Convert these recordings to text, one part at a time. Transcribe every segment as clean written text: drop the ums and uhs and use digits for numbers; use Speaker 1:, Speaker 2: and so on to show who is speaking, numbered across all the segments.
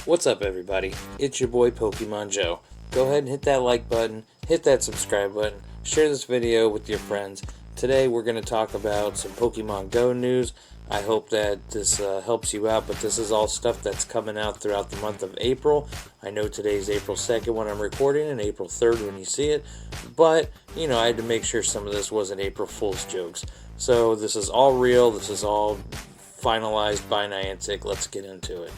Speaker 1: What's up, everybody? It's your boy Pokemon Joe. Go ahead and hit that like button, hit that subscribe button, share this video with your friends. Today we're going to talk about some Pokemon Go news. I hope that this helps you out, but this is all stuff that's coming out throughout the month of April. I know today's April 2nd when I'm recording and April 3rd when you see it, but, you know, I had to make sure some of this wasn't April Fool's jokes. So this is all real, this is all finalized by Niantic. Let's get into it.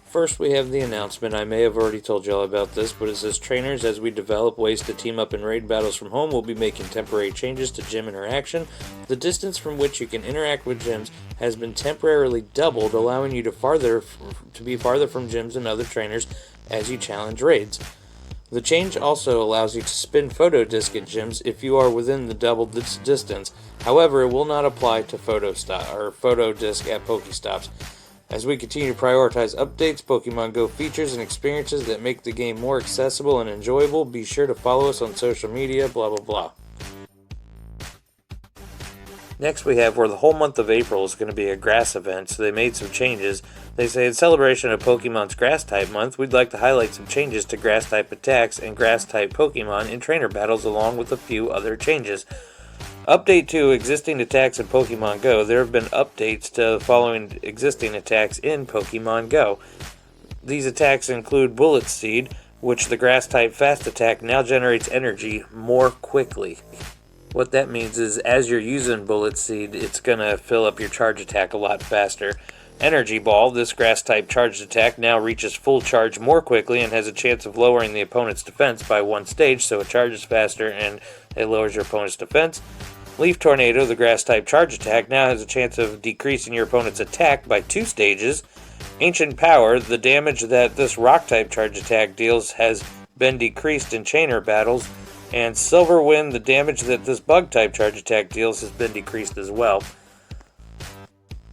Speaker 1: First, we have the announcement. I may have already told y'all about this, but it says trainers, as we develop ways to team up in raid battles from home, will be making temporary changes to gym interaction. The distance from which you can interact with gyms has been temporarily doubled, allowing you to be farther from gyms and other trainers as you challenge raids. The change also allows you to spin photo disc at gyms if you are within the doubled distance. However, it will not apply to photo disc at Pokestops. As we continue to prioritize updates, Pokemon Go features, and experiences that make the game more accessible and enjoyable, be sure to follow us on social media, blah blah blah. Next we have where the whole month of April is going to be a grass event, so they made some changes. They say in celebration of Pokemon's grass type month, we'd like to highlight some changes to grass type attacks and grass type Pokemon in trainer battles along with a few other changes. Update to existing attacks in Pokemon Go. There have been updates to the following existing attacks in Pokemon Go. These attacks include Bullet Seed, which the grass-type fast attack now generates energy more quickly. What that means is as you're using Bullet Seed, it's going to fill up your charge attack a lot faster. Energy Ball, this grass-type charged attack now reaches full charge more quickly and has a chance of lowering the opponent's defense by one stage, so it charges faster and it lowers your opponent's defense. Leaf Tornado, the grass-type charge attack, now has a chance of decreasing your opponent's attack by 2 stages. Ancient Power, the damage that this rock-type charge attack deals has been decreased in trainer battles. And Silver Wind, the damage that this bug-type charge attack deals has been decreased as well.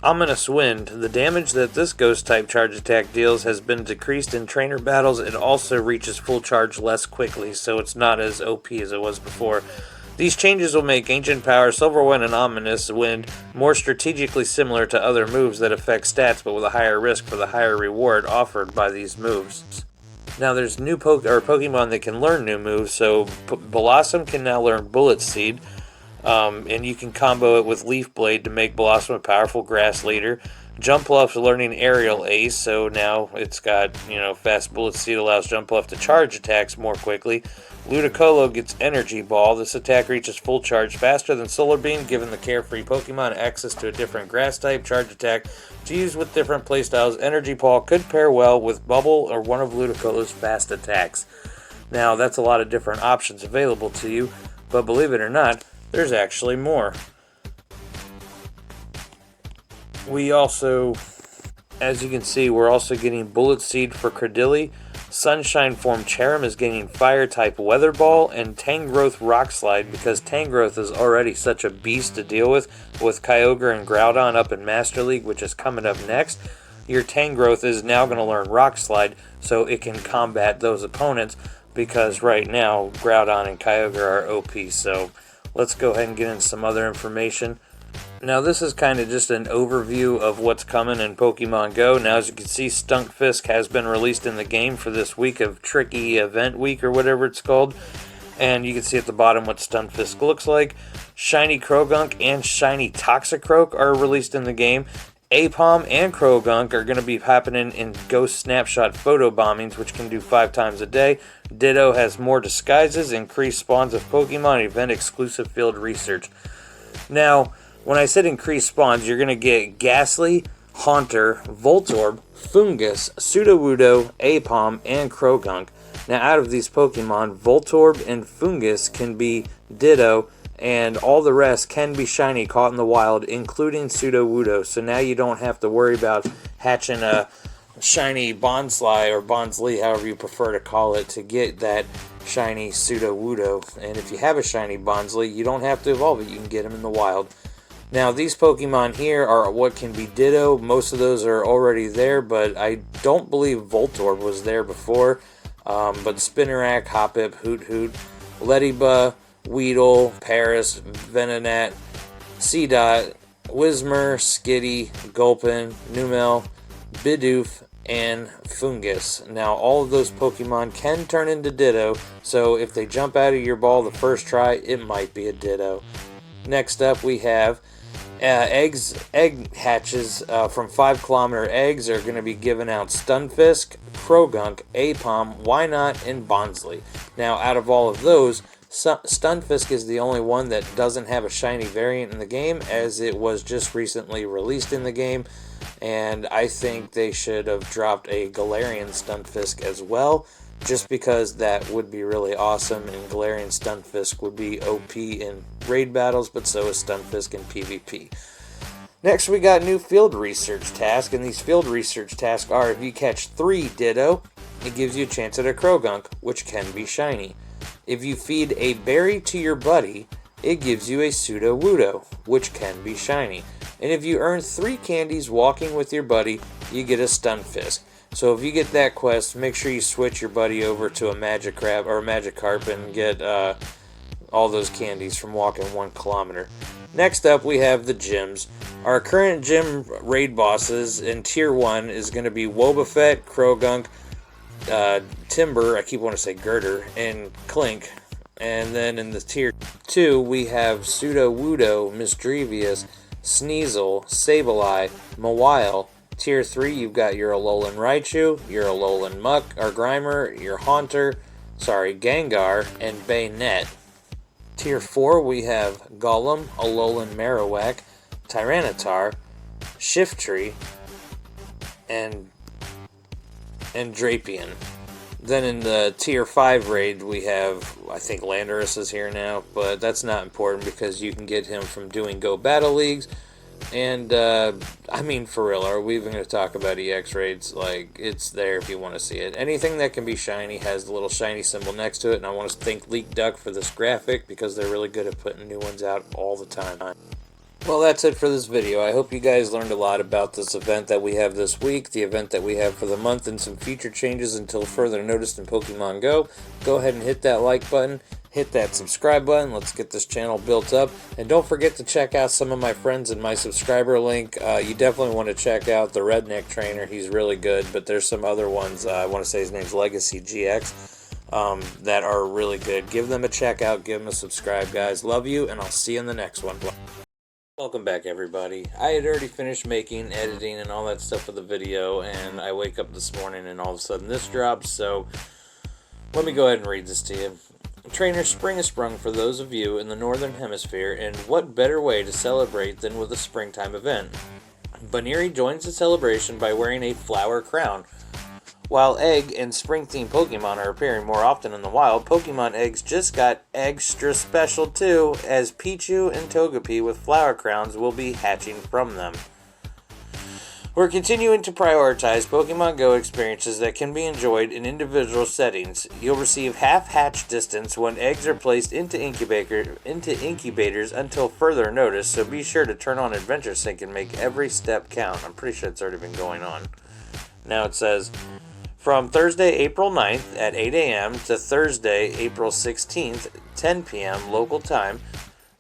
Speaker 1: Ominous Wind, the damage that this ghost-type charge attack deals has been decreased in trainer battles. It also reaches full charge less quickly, so it's not as OP as it was before. These changes will make Ancient Power, Silver Wind, and Ominous Wind more strategically similar to other moves that affect stats but with a higher risk for the higher reward offered by these moves. Now there's new Pokemon that can learn new moves, so Blossom can now learn Bullet Seed, and you can combo it with Leaf Blade to make Blossom a powerful grass leader. Jumpluff's learning Aerial Ace, so now it's got, fast Bullet Seed allows Jumpluff to charge attacks more quickly. Ludicolo gets Energy Ball. This attack reaches full charge faster than Solar Beam, giving the carefree Pokemon access to a different grass-type charge attack to use with different playstyles. Energy Ball could pair well with Bubble or one of Ludicolo's fast attacks. Now, that's a lot of different options available to you, but believe it or not, there's actually more. We also, as you can see, we're also getting Bullet Seed for Cradily. Sunshine form Cherim is getting Fire-type Weather Ball, and Tangrowth Rock Slide, because Tangrowth is already such a beast to deal with Kyogre and Groudon up in Master League, which is coming up next. Your Tangrowth is now going to learn Rock Slide, so it can combat those opponents, because right now Groudon and Kyogre are OP, so let's go ahead and get into some other information. Now this is kind of just an overview of what's coming in Pokemon Go. Now as you can see, Stunkfisk has been released in the game for this week of Tricky Event Week or whatever it's called. And you can see at the bottom what Stunfisk looks like. Shiny Krogunk and Shiny Toxicroak are released in the game. Apom and Krogunk are going to be happening in Ghost Snapshot photo bombings, which can do 5 times a day. Ditto has more disguises, increased spawns of Pokemon, event exclusive field research. Now, when I said increased spawns, you're going to get Ghastly, Haunter, Voltorb, Fungus, Sudowoodo, Apom, and Krogunk. Now, out of these Pokemon, Voltorb and Fungus can be Ditto, and all the rest can be shiny caught in the wild, including Sudowoodo. So now you don't have to worry about hatching a shiny Bonsly or Bonsly, however you prefer to call it, to get that shiny Sudowoodo. And if you have a shiny Bonsly, you don't have to evolve it. You can get them in the wild. Now, these Pokemon here are what can be Ditto. Most of those are already there, but I don't believe Voltorb was there before. But Spinarak, Hoppip, Hoot Hoot, Leddyba, Weedle, Paris, Venonat, Seedot, Whismur, Skitty, Gulpin, Numel, Bidoof, and Fungus. Now, all of those Pokemon can turn into Ditto, so if they jump out of your ball the first try, it might be a Ditto. Next up, we have egg hatches from 5-kilometer eggs are going to be given out Stunfisk, Krogunk, Apom, Wynot, and Bonsly. Now, out of all of those, Stunfisk is the only one that doesn't have a shiny variant in the game, as it was just recently released in the game, and I think they should have dropped a Galarian Stunfisk as well, just because that would be really awesome, and Galarian Stunfisk would be OP in raid battles, but so is Stunfisk in PvP. Next, we got new field research tasks, and these field research tasks are: if you catch 3 Ditto, it gives you a chance at a Krogunk, which can be shiny. If you feed a berry to your buddy, it gives you a Sudowoodo, which can be shiny. And if you earn 3 candies walking with your buddy, you get a Stunfisk. So if you get that quest, make sure you switch your buddy over to a Magikarp or a Magikarp and get all those candies from walking 1 kilometer. Next up, we have the gyms. Our current gym raid bosses in Tier 1 is going to be Wobbuffet, Krogunk, Timber, I keep wanting to say Girder, and Clink. And then in the Tier 2, we have Sudowoodo, Misdrevious, Sneasel, Sableye, Mawile. Tier 3, you've got your Alolan Raichu, your Alolan Muck, or Grimer, your Gengar, and Baynet. Tier 4, we have Golem, Alolan Marowak, Tyranitar, Shiftry, and Drapion. Then in the Tier 5 raid, we have, I think Landorus is here now, but that's not important because you can get him from doing Go Battle Leagues. And, I mean, for real, are we even going to talk about EX raids? Like, it's there if you want to see it. Anything that can be shiny has the little shiny symbol next to it, and I want to thank Leak Duck for this graphic because they're really good at putting new ones out all the time. Well, that's it for this video. I hope you guys learned a lot about this event that we have this week, the event that we have for the month, and some future changes until further noticed in Pokemon Go. Go ahead and hit that like button, hit that subscribe button. Let's get this channel built up. And don't forget to check out some of my friends in my subscriber link. You definitely want to check out the Redneck Trainer. He's really good, but there's some other ones. I want to say his name's Legacy GX. That are really good. Give them a check out. Give them a subscribe, guys. Love you, and I'll see you in the next one. Welcome back, everybody. I had already finished making, editing, and all that stuff for the video, and I wake up this morning and all of a sudden this drops, so let me go ahead and read this to you. Trainer, spring has sprung for those of you in the Northern Hemisphere, and what better way to celebrate than with a springtime event? Baniri joins the celebration by wearing a flower crown. While egg and spring-themed Pokemon are appearing more often in the wild, Pokemon eggs just got extra special too, as Pichu and Togepi with flower crowns will be hatching from them. We're continuing to prioritize Pokemon Go experiences that can be enjoyed in individual settings. You'll receive half-hatch distance when eggs are placed into incubators until further notice, so be sure to turn on Adventure Sync and make every step count. I'm pretty sure it's already been going on. Now it says, from Thursday, April 9th at 8 a.m. to Thursday, April 16th, 10 p.m. local time,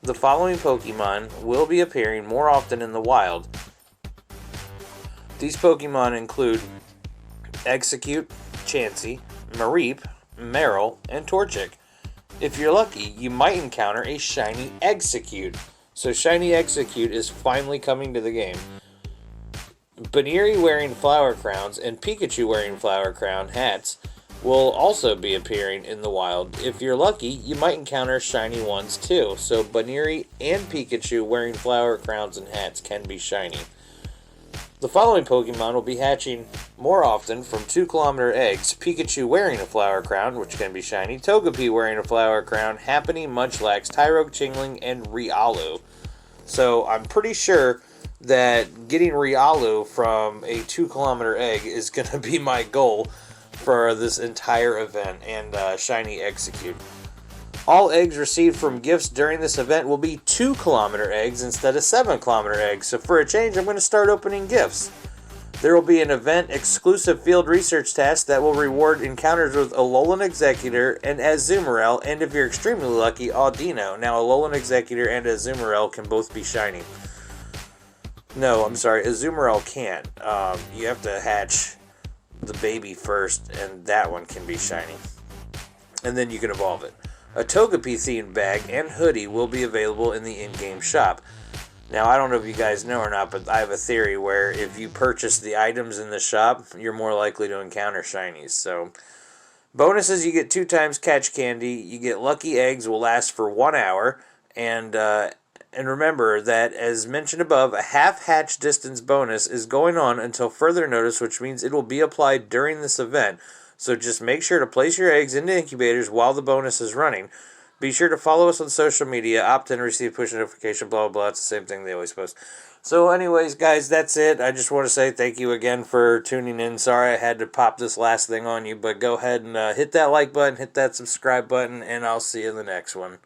Speaker 1: the following Pokemon will be appearing more often in the wild. These Pokemon include Execute, Chansey, Mareep, Marill, and Torchic. If you're lucky, you might encounter a shiny Execute. So shiny Execute is finally coming to the game. Baniri wearing flower crowns and Pikachu wearing flower crown hats will also be appearing in the wild. If you're lucky, you might encounter shiny ones too. So Baniri and Pikachu wearing flower crowns and hats can be shiny. The following Pokemon will be hatching more often from 2-kilometer eggs. Pikachu wearing a flower crown, which can be shiny. Togepi wearing a flower crown. Happiny, Munchlax, Tyrogue, Chingling, and Riolu. So I'm pretty sure that getting Riolu from a 2-kilometer egg is going to be my goal for this entire event, and shiny Execute. All eggs received from gifts during this event will be 2-kilometer eggs instead of 7-kilometer eggs, so for a change I'm going to start opening gifts. There will be an event-exclusive field research task that will reward encounters with Alolan Executor and Azumarill, and if you're extremely lucky, Audino. Now Alolan Executor and Azumarill can both be shiny. No, I'm sorry, Azumarill can't. You have to hatch the baby first, and that one can be shiny. And then you can evolve it. A Togepi themed bag and hoodie will be available in the in-game shop. Now, I don't know if you guys know or not, but I have a theory where if you purchase the items in the shop, you're more likely to encounter shinies. So, bonuses, you get 2 times catch candy, you get lucky eggs, will last for 1 hour, and remember that, as mentioned above, a half-hatch distance bonus is going on until further notice, which means it will be applied during this event. So just make sure to place your eggs into incubators while the bonus is running. Be sure to follow us on social media, opt in, receive push notification, blah, blah, blah. It's the same thing they always post. So anyways, guys, that's it. I just want to say thank you again for tuning in. Sorry I had to pop this last thing on you, but go ahead and hit that like button, hit that subscribe button, and I'll see you in the next one.